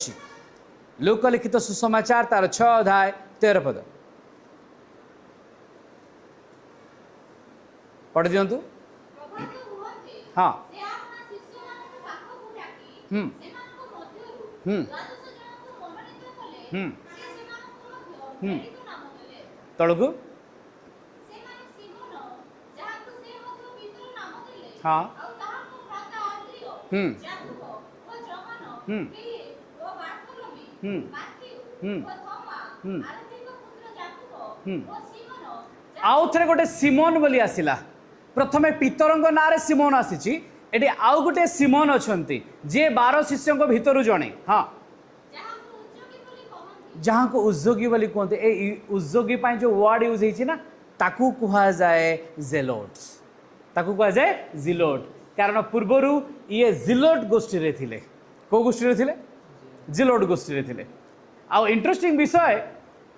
Look लिखित सुसमाचार तार 6 अध्याय 13 पद पढ़ दिंतु। हाँ तलकू हाँ आउ थे गोटे सिमोन बोली आसिला। प्रथमे पितरंग ना रे सिमोन आसी एटी आउ गोटे सिमोन अच्छी जे 12 शिष्यों भितर जड़े। हाँ जहाँ को उद्योगी बोली कहते ए उद्योगी जो वर्ड यूज होती ना ताकू कह जाए जेलोट ताकू कह जाए जिलोट कारण पूर्वर ये जिलोट गोष्ठी रे थिले। को गोष्ठी रे थिले? जिलोट गोष्ठी रे थिले। आउ इंटरेस्टिंग विषय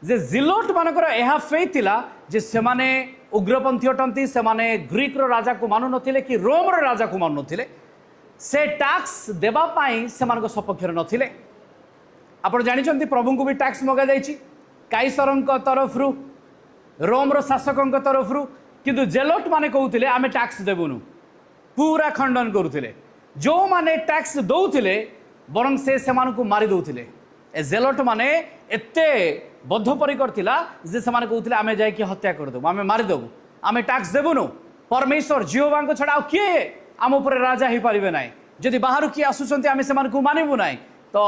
जे जिलोट मानकर यह फेथ थिला जे सेमाने उग्रपंथी अटंती सेमाने ग्रीक रो राजा को मानु नथिले कि रोम रो राजा को मानु नथिले से टैक्स देबा पाई सेमान को सपक्षर नथिले। आपण जानिछंती प्रभु को भी टैक्स मगा जाइछि काइसरंक तरफरु रोम रो शासकंक तरफरु किंतु जेलोट माने कहउथिले आमे टैक्स देबुनु पूरा खंडन करूथिले। जो माने टैक्स दउथिले बरं से सेमान को मारी दउथिले। ए जेलोट माने एते बद्धपरिकर थिला जे सेमान कहउथिले आमे जाय कि हत्या कर देबु आमे मारी देबु आमे टैक्स देबुनु परमेश्वर जिहोवा को छडा किए आम ऊपर राजा ही पारिबे नाय जदि बाहरु कि आसुचंती आमे सेमान को मानिबु नाय। तो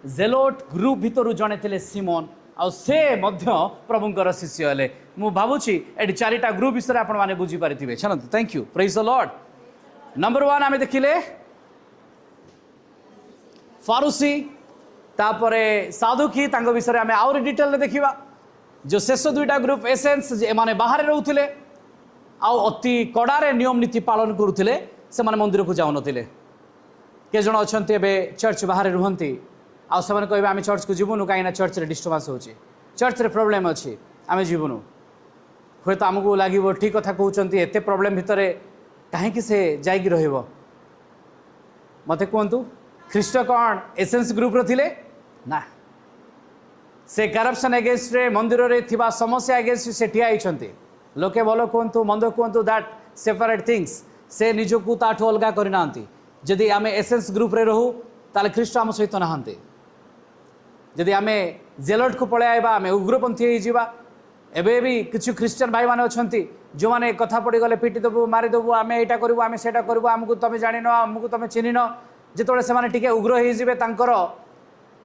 जेलोट ग्रुप भितरु जणे थिले सिमोन आ से मध्य प्रभुंकर शिष्य हेले। मु भाबुछि एडी चारिटा ग्रुप विषय आपण माने बुझी पारिथिबे। चलंतु thank you praise the lord. Number 1 आमे देखिले फारूसी तापरे साधुकी तांको विषय आमे आउरी डिटेल देखिबा। जो शेष दुईटा ग्रुप एसेंस जे माने बाहर रहउथिले आउ अति कड़ारे नियम नीति पालन करूथिले से माने मंदिर को जाउ नथिले। के जण अछंती एबे चर्च बाहर रुहंती आउ से माने कहबे आमे चर्च को जीवनु काइना चर्च रे डिस्टर्बेंस होची चर्च रे प्रॉब्लम अछि आमे जीवनु होय तो हमकु लागिवो ठीक कथा कहउचंती एते प्रॉब्लम भितरे काहे कि से जाइगी रहइबो। मते कोंतु ख्रीष्ट कौन एसेंस ग्रुप रो थिले ना से करप्शन अगेंस्ट रे मंदिर रे थिबा समस्या अगेंस्ट से ठिया आइछंती। लोके बोलो कोंतु मंद कोंतु दैट सेपरेट थिंग्स से निजकु ताठो अलगा करिनांती। जदि आमे एसेंस ग्रुप रे रहू ताले ख्रीष्ट आम सहित नहांती। जदि आमे जेलोट को पळे आइबा आमे उग्रपंथी हो जिबा। एबे भी किछु ख्रिश्चियन भाई माने अछंती जो माने कथा पड़ी गले पिटी देबू मारी देबू आमे एटा करबू आमे सेटा करबू हमकु तमे जानिनो हमकु तमे चिन्हिनो। जेतोळे से माने टिके उग्र हो जिबे तांकर